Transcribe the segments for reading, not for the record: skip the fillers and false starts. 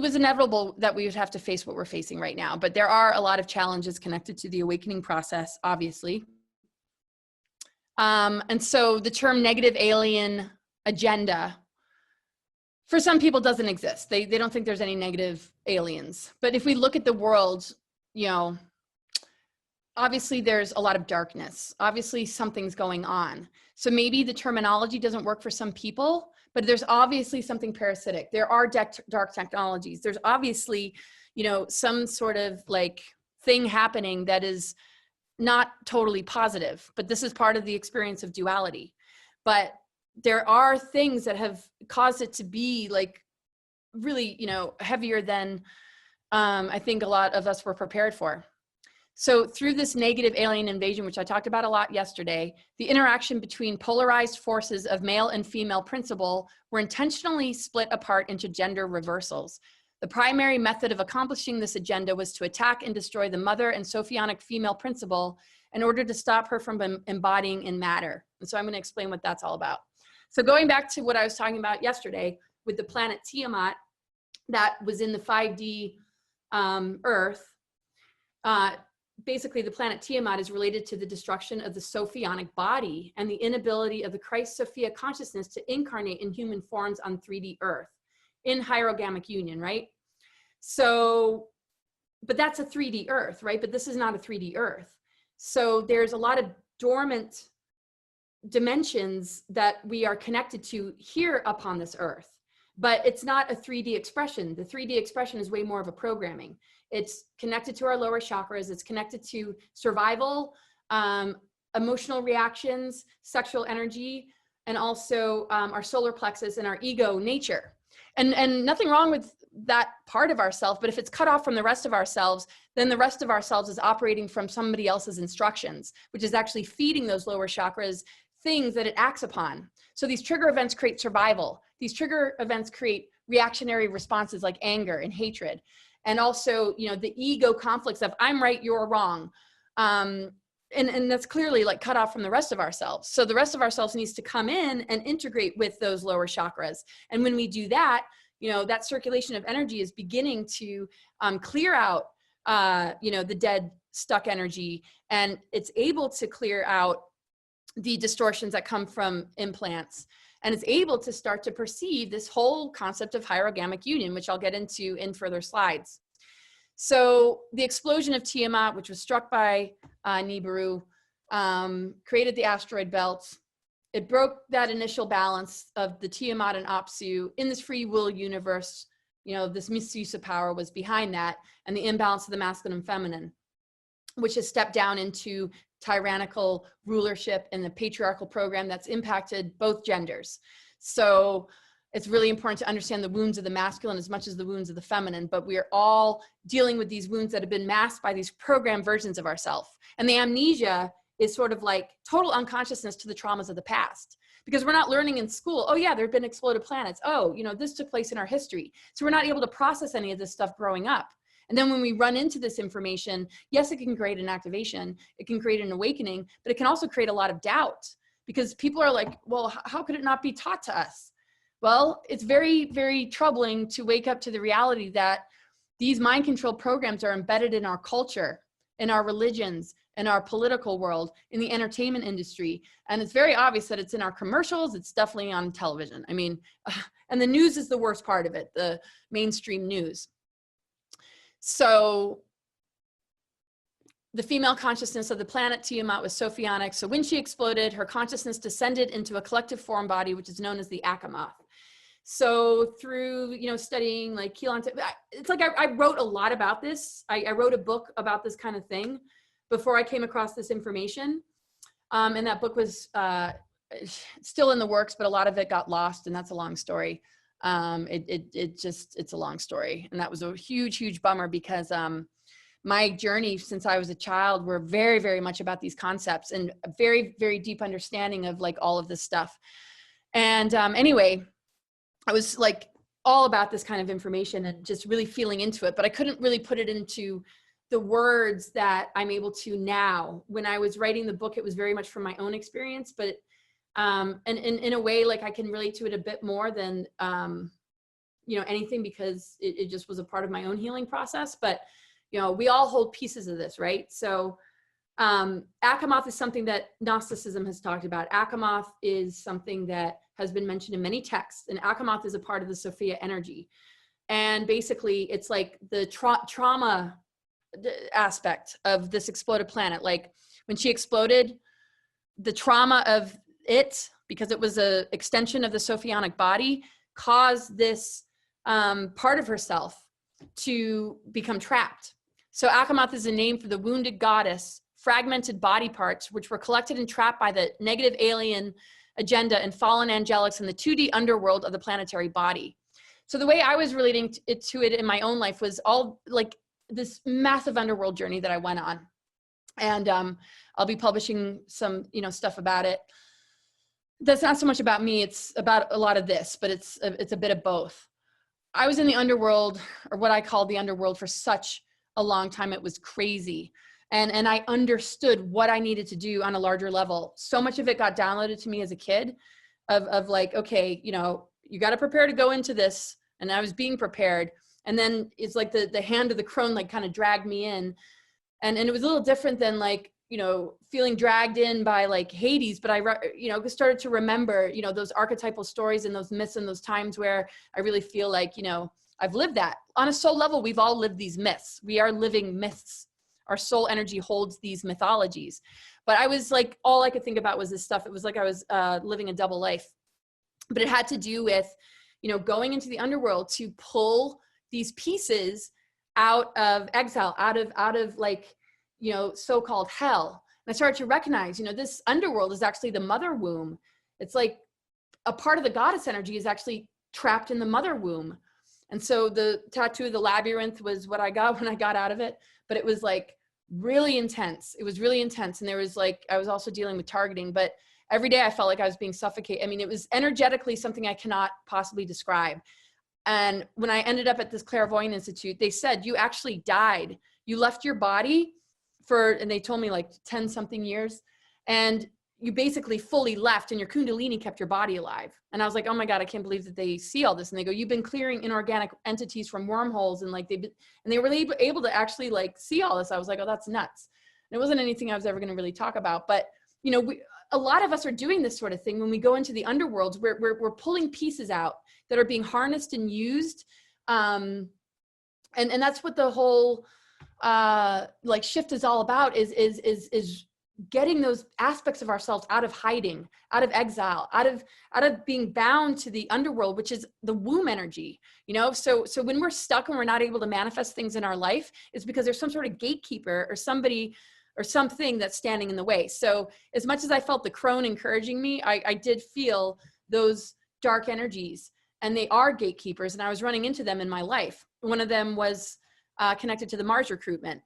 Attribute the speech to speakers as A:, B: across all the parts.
A: was inevitable that we would have to face what we're facing right now, but there are a lot of challenges connected to the awakening process, obviously. And so the term negative alien agenda, for some people, doesn't exist. They don't think there's any negative aliens. But if we look at the world, you know, obviously there's a lot of darkness. Obviously something's going on. So maybe the terminology doesn't work for some people, but there's obviously something parasitic. There are dark technologies. There's obviously, you know, some sort of like thing happening that is not totally positive, but this is part of the experience of duality. But there are things that have caused it to be like really, you know, heavier than I think a lot of us were prepared for. So through this negative alien invasion, which I talked about a lot yesterday, the interaction between polarized forces of male and female principle were intentionally split apart into gender reversals. The primary method of accomplishing this agenda was to attack and destroy the mother and sophionic female principle in order to stop her from embodying in matter. And so I'm going to explain what that's all about. So going back to what I was talking about yesterday with the planet Tiamat that was in the 5D Earth, basically the planet Tiamat is related to the destruction of the sophionic body and the inability of the Christ Sophia consciousness to incarnate in human forms on 3D Earth in hierogamic union, right? So, but that's a 3D Earth, right? But this is not a 3D Earth. So there's a lot of dormant dimensions that we are connected to here upon this Earth, but it's not a 3D expression. The 3D expression is way more of a programming. It's connected to our lower chakras. It's connected to survival, emotional reactions, sexual energy, and also our solar plexus and our ego nature. And nothing wrong with that part of ourselves, but if it's cut off from the rest of ourselves, then the rest of ourselves is operating from somebody else's instructions, which is actually feeding those lower chakras things that it acts upon. So these trigger events create survival. These trigger events create reactionary responses like anger and hatred. And also, you know, the ego conflicts of I'm right, you're wrong. And that's clearly like cut off from the rest of ourselves. So the rest of ourselves needs to come in and integrate with those lower chakras. And when we do that, you know, that circulation of energy is beginning to clear out, you know, the dead, stuck energy. And it's able to clear out the distortions that come from implants. And it's able to start to perceive this whole concept of hierogamic union, which I'll get into in further slides. So the explosion of Tiamat, which was struck by Nibiru, created the asteroid belt. It broke that initial balance of the Tiamat and Apsu in this free will universe. You know, this misuse of power was behind that, and the imbalance of the masculine and feminine, which has stepped down into tyrannical rulership and the patriarchal program that's impacted both genders. So it's really important to understand the wounds of the masculine as much as the wounds of the feminine, but we are all dealing with these wounds that have been masked by these programmed versions of ourselves. And the amnesia is sort of like total unconsciousness to the traumas of the past, because we're not learning in school, oh yeah, there have been exploded planets. Oh, you know, this took place in our history. So we're not able to process any of this stuff growing up. And then when we run into this information, yes, it can create an activation, it can create an awakening, but it can also create a lot of doubt, because people are like, well, how could it not be taught to us? Well, it's very, very troubling to wake up to the reality that these mind control programs are embedded in our culture, in our religions, in our political world, in the entertainment industry. And it's very obvious that it's in our commercials. It's definitely on television. I mean, and the news is the worst part of it, the mainstream news. So the female consciousness of the planet Tiamat was Sophionic. So when she exploded, her consciousness descended into a collective form body, which is known as the Akamoth. So through, you know, studying like Keelan, it's like I wrote a lot about this. I wrote a book about this kind of thing before I came across this information. And that book was still in the works, but a lot of it got lost, and that's a long story. It's a long story. And that was a huge, huge bummer, because my journey since I was a child were very, very much about these concepts and a very, very deep understanding of like all of this stuff. And anyway, I was like all about this kind of information and just really feeling into it, but I couldn't really put it into the words that I'm able to now. When I was writing the book, it was very much from my own experience, but and in a way, like I can relate to it a bit more than you know, anything, because it just was a part of my own healing process. But, you know, we all hold pieces of this, right? So Achamoth is something that Gnosticism has talked about. Achamoth is something that has been mentioned in many texts, and Achamoth is a part of the Sophia energy. And basically it's like the trauma aspect of this exploded planet. Like when she exploded, the trauma of it, because it was an extension of the Sophionic body, caused this part of herself to become trapped. So Achamoth is a name for the wounded goddess, fragmented body parts, which were collected and trapped by the negative alien agenda and fallen angelics in the 2D underworld of the planetary body. So the way I was relating to it in my own life was all like this massive underworld journey that I went on. And I'll be publishing some, you know, stuff about it. That's not so much about me. It's about a lot of this, but it's a bit of both. I was in the underworld, or what I call the underworld, for such a long time. It was crazy. And I understood what I needed to do on a larger level. So much of it got downloaded to me as a kid of like, okay, you know, you got to prepare to go into this. And I was being prepared. And then it's like the hand of the crone, like kind of dragged me in. And it was a little different than like, you know, feeling dragged in by like Hades, but I, you know, started to remember, you know, those archetypal stories and those myths and those times where I really feel like, you know, I've lived that. On a soul level, we've all lived these myths. We are living myths. Our soul energy holds these mythologies. But I was like, all I could think about was this stuff. It was like I was living a double life. But it had to do with, you know, going into the underworld to pull these pieces out of exile, out of like, you know, so-called hell. And I started to recognize, you know, this underworld is actually the mother womb. It's like a part of the goddess energy is actually trapped in the mother womb. And so the tattoo of the labyrinth was what I got when I got out of it. But it was like really intense. It was really intense. And there was like, I was also dealing with targeting, but every day I felt like I was being suffocated. I mean, it was energetically something I cannot possibly describe. And when I ended up at this Clairvoyant Institute, they said, you actually died. You left your body for, and they told me like 10 something years, and you basically fully left, and your Kundalini kept your body alive. And I was like, oh my God, I can't believe that they see all this. And they go, you've been clearing inorganic entities from wormholes. And like they were able to actually like see all this. I was like, oh, that's nuts. And it wasn't anything I was ever going to really talk about. But, you know, a lot of us are doing this sort of thing when we go into the underworlds. We're pulling pieces out that are being harnessed and used. And that's what the whole like shift is all about, is getting those aspects of ourselves out of hiding, out of exile, out of being bound to the underworld, which is the womb energy, you know? So when we're stuck and we're not able to manifest things in our life, it's because there's some sort of gatekeeper or somebody or something that's standing in the way. So as much as I felt the crone encouraging me, I did feel those dark energies, and they are gatekeepers, and I was running into them in my life. One of them was connected to the Mars recruitment.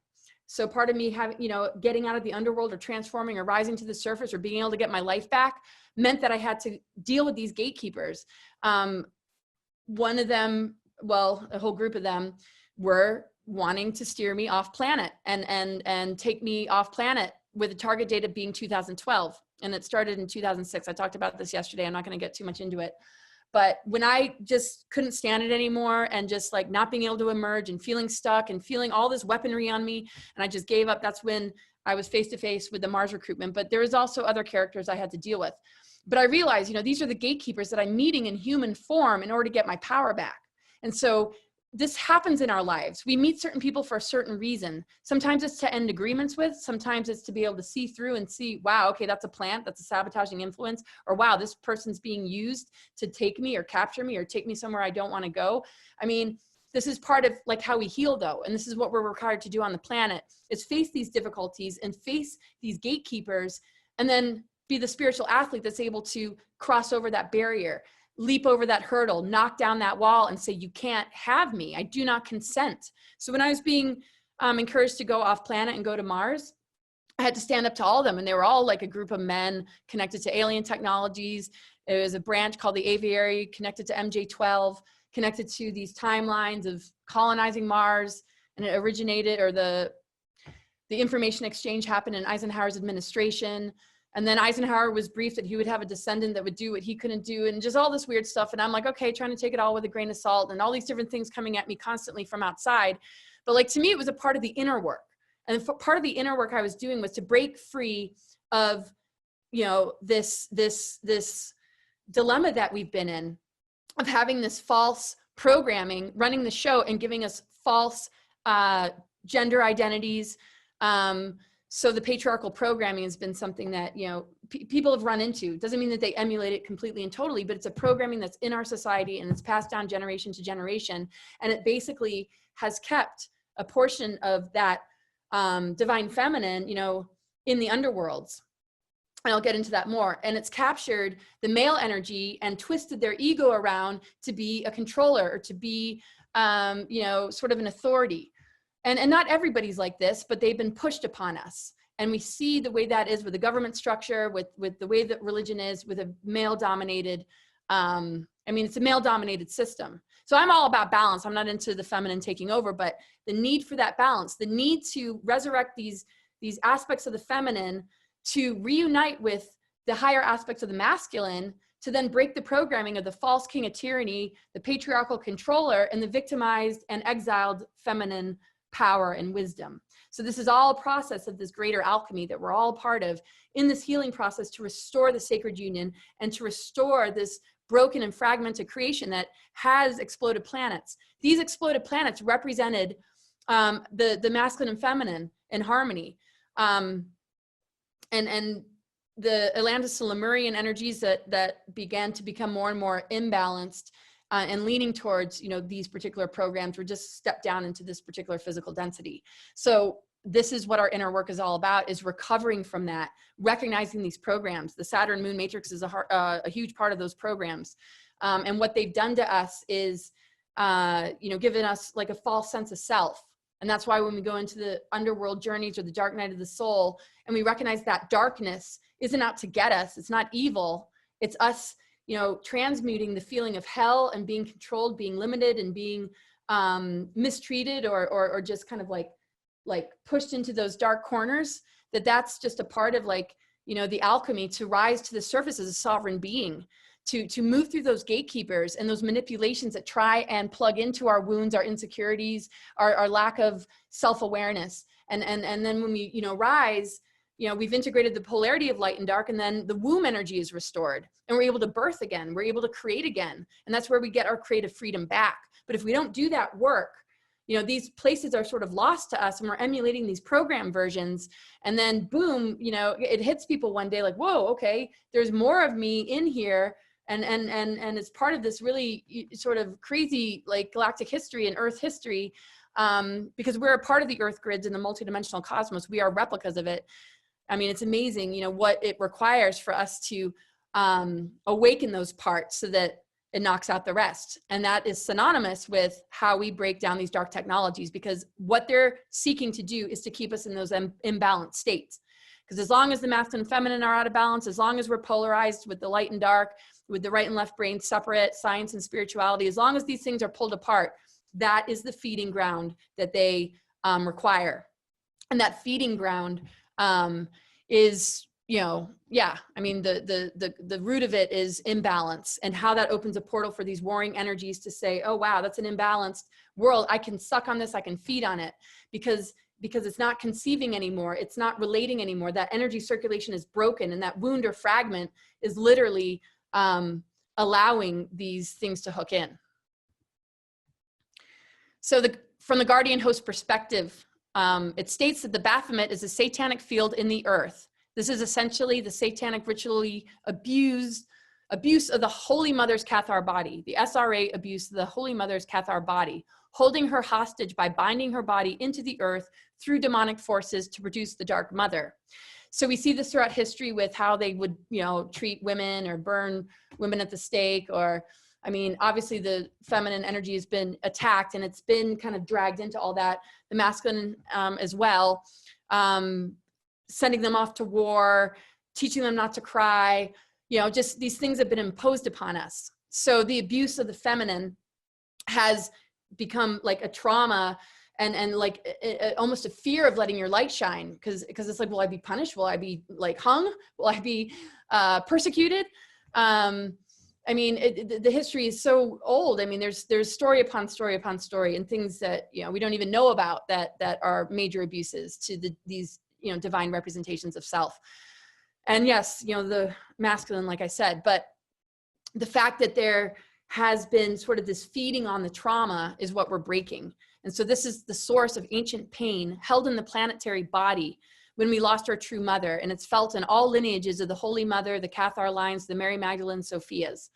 A: So part of me having, you know, getting out of the underworld or transforming or rising to the surface or being able to get my life back meant that I had to deal with these gatekeepers. One of them, well, a whole group of them were wanting to steer me off planet and take me off planet with a target date of being 2012. And it started in 2006. I talked about this yesterday. I'm not going to get too much into it. But when I just couldn't stand it anymore, and just like not being able to emerge and feeling stuck and feeling all this weaponry on me, and I just gave up, that's when I was face to face with the Mars recruitment. But there was also other characters I had to deal with. But I realized, you know, these are the gatekeepers that I'm meeting in human form in order to get my power back. And so this happens in our lives. We meet certain people for a certain reason. Sometimes it's to end agreements with, sometimes it's to be able to see through and see, wow, okay, that's a plant, that's a sabotaging influence, or wow, this person's being used to take me or capture me or take me somewhere I don't want to go. I mean, this is part of like how we heal though. And this is what we're required to do on the planet, is face these difficulties and face these gatekeepers, and then be the spiritual athlete that's able to cross over that barrier, leap over that hurdle, knock down that wall and say, you can't have me. I do not consent. So when I was being encouraged to go off planet and go to Mars, I had to stand up to all of them. And they were all like a group of men connected to alien technologies. There was a branch called the Aviary connected to MJ12, connected to these timelines of colonizing Mars. And it originated, or the information exchange happened in Eisenhower's administration. And then Eisenhower was briefed that he would have a descendant that would do what he couldn't do, and just all this weird stuff. And I'm like, okay, trying to take it all with a grain of salt, and all these different things coming at me constantly from outside. But like, to me, it was a part of the inner work. And part of the inner work I was doing was to break free of, you know, this dilemma that we've been in, of having this false programming running the show and giving us false gender identities. So the patriarchal programming has been something that, you know, people have run into. Doesn't mean that they emulate it completely and totally, but it's a programming that's in our society, and it's passed down generation to generation. And it basically has kept a portion of that divine feminine, you know, in the underworlds. And I'll get into that more. And it's captured the male energy and twisted their ego around to be a controller, or to be, you know, sort of an authority. And not everybody's like this, but they've been pushed upon us. And we see the way that is with the government structure, with the way that religion is, with a male-dominated, I mean, it's a male-dominated system. So I'm all about balance. I'm not into the feminine taking over, but the need for that balance, the need to resurrect these aspects of the feminine, to reunite with the higher aspects of the masculine, to then break the programming of the false king of tyranny, the patriarchal controller, and the victimized and exiled feminine power and wisdom. So this is all a process of this greater alchemy that we're all part of in this healing process, to restore the sacred union and to restore this broken and fragmented creation that has exploded planets. These exploded planets represented the masculine and feminine in harmony. And the Atlantis to Lemurian energies that began to become more and more imbalanced and leaning towards, you know, these particular programs were just stepped down into this particular physical density. So this is what our inner work is all about, is recovering from that, recognizing these programs. The Saturn moon matrix is a huge part of those programs. And what they've done to us is, you know, given us like a false sense of self. And that's why when we go into the underworld journeys or the dark night of the soul, and we recognize that darkness isn't out to get us, it's not evil, it's us, you know, transmuting the feeling of hell and being controlled, being limited, and being mistreated, or just kind of like pushed into those dark corners, that's just a part of, like, you know, the alchemy to rise to the surface as a sovereign being, to move through those gatekeepers and those manipulations that try and plug into our wounds, our insecurities, our lack of self-awareness. And then when we, you know, rise, you know, we've integrated the polarity of light and dark, and then the womb energy is restored, and we're able to birth again, we're able to create again. And that's where we get our creative freedom back. But if we don't do that work, you know, these places are sort of lost to us, and we're emulating these program versions. And then boom, you know, it hits people one day like, whoa, okay, there's more of me in here. And it's part of this really sort of crazy, like, galactic history and Earth history, because we're a part of the Earth grids in the multidimensional cosmos. We are replicas of it. I mean, it's amazing, you know, what it requires for us to awaken those parts so that it knocks out the rest. And that is synonymous with how we break down these dark technologies, because what they're seeking to do is to keep us in those imbalanced states. Because as long as the masculine and feminine are out of balance, as long as we're polarized with the light and dark, with the right and left brain separate, science and spirituality, as long as these things are pulled apart, that is the feeding ground that they require. And that feeding ground is, you know, yeah, I mean, the root of it is imbalance, and how that opens a portal for these warring energies to say, oh, wow, that's an imbalanced world. I can suck on this, I can feed on it, because it's not conceiving anymore. It's not relating anymore. That energy circulation is broken, and that wound or fragment is literally allowing these things to hook in. So from the guardian host perspective, it states that the Baphomet is a satanic field in the earth. This is essentially the satanic ritually abuse of the Holy Mother's Cathar body, the SRA abuse of the Holy Mother's Cathar body, holding her hostage by binding her body into the earth through demonic forces to produce the Dark Mother. So we see this throughout history with how they would, you know, treat women or burn women at the stake, or, I mean, obviously the feminine energy has been attacked, and it's been kind of dragged into all that, the masculine as well, sending them off to war, teaching them not to cry, you know, just these things have been imposed upon us. So the abuse of the feminine has become like a trauma and like almost a fear of letting your light shine, because it's like, will I be punished? Will I be like hung? Will I be persecuted? I mean, the history is so old. I mean, there's story upon story upon story, and things that, you know, we don't even know about that are major abuses to these, you know, divine representations of self. And yes, you know, the masculine, like I said, but the fact that there has been sort of this feeding on the trauma is what we're breaking. And so this is the source of ancient pain held in the planetary body when we lost our true mother, and it's felt in all lineages of the Holy Mother, the Cathar lines, the Mary Magdalene, Sophias.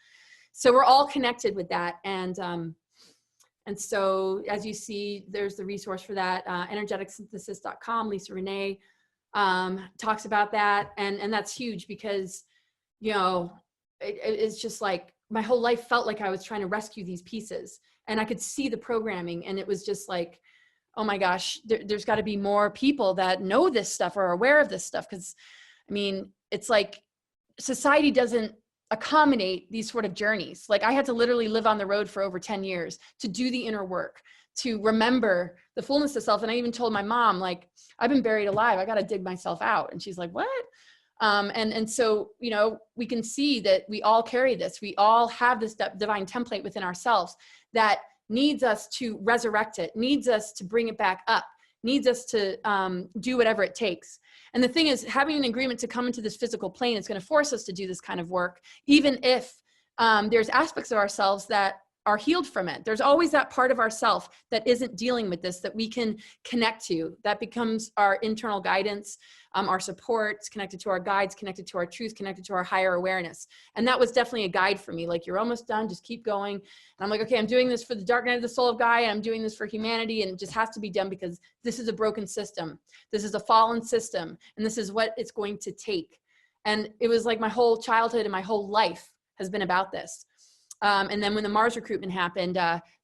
A: So we're all connected with that. And so as you see, there's the resource for that, energeticsynthesis.com. Lisa Renee talks about that. And that's huge because, you know, it's just like my whole life felt like I was trying to rescue these pieces, and I could see the programming, and it was just like, oh my gosh, there's got to be more people that know this stuff or are aware of this stuff. Because I mean, it's like society doesn't accommodate these sort of journeys. Like I had to literally live on the road for over 10 years to do the inner work, to remember the fullness of self. And I even told my mom, like, I've been buried alive. I got to dig myself out. And she's like, what? And so, you know, we can see that we all carry this. We all have this divine template within ourselves that needs us to resurrect it, needs us to bring it back up, needs us to do whatever it takes. And the thing is, having an agreement to come into this physical plane is going to force us to do this kind of work, even if there's aspects of ourselves that are healed from it. There's always that part of ourself that isn't dealing with this, that we can connect to, that becomes our internal guidance, our support, connected to our guides, connected to our truth, connected to our higher awareness. And that was definitely a guide for me. Like, you're almost done, just keep going. And I'm like, okay, I'm doing this for the dark night of the soul of Gaia. I'm doing this for humanity, and it just has to be done because this is a broken system. This is a fallen system, and this is what it's going to take. And it was like my whole childhood and my whole life has been about this. And then when the Mars recruitment happened,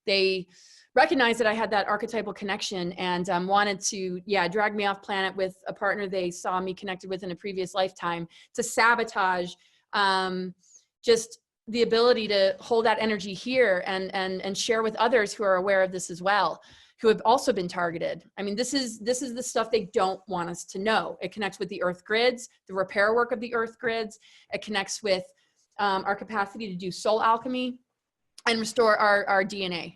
A: they recognized that I had that archetypal connection and wanted to, drag me off planet with a partner they saw me connected with in a previous lifetime to sabotage just the ability to hold that energy here and share with others who are aware of this as well, who have also been targeted. I mean, this is the stuff they don't want us to know. It connects with the earth grids, the repair work of the earth grids. It connects with our capacity to do soul alchemy and restore our DNA.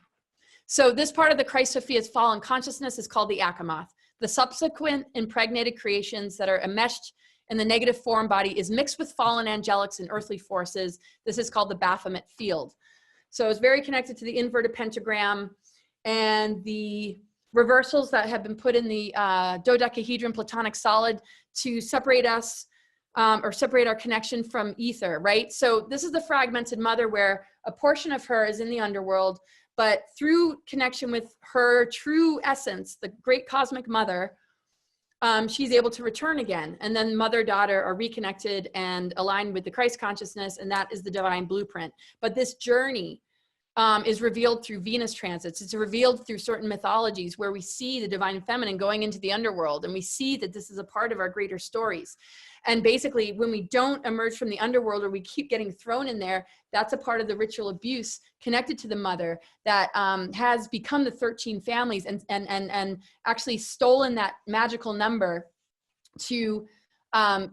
A: So this part of the Christ Sophia's fallen consciousness is called the Akamoth. The subsequent impregnated creations that are enmeshed in the negative form body is mixed with fallen angelics and earthly forces. This is called the Baphomet field. So it's very connected to the inverted pentagram and the reversals that have been put in the dodecahedron platonic solid to separate us or separate our connection from ether, right? So this is the fragmented mother, where a portion of her is in the underworld, but through connection with her true essence, the great cosmic mother, she's able to return again. And then mother-daughter are reconnected and aligned with the Christ consciousness, and that is the divine blueprint. But this journey is revealed through Venus transits. It's revealed through certain mythologies where we see the divine feminine going into the underworld, and we see that this is a part of our greater stories. And basically, when we don't emerge from the underworld, or we keep getting thrown in there, that's a part of the ritual abuse connected to the mother that has become the 13 families and actually stolen that magical number to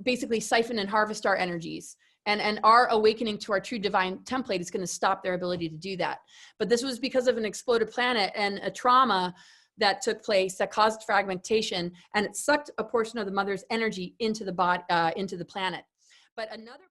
A: basically siphon and harvest our energies. And our awakening to our true divine template is going to stop their ability to do that. But this was because of an exploded planet and a trauma that took place that caused fragmentation, and it sucked a portion of the mother's energy into the body, into the planet. But another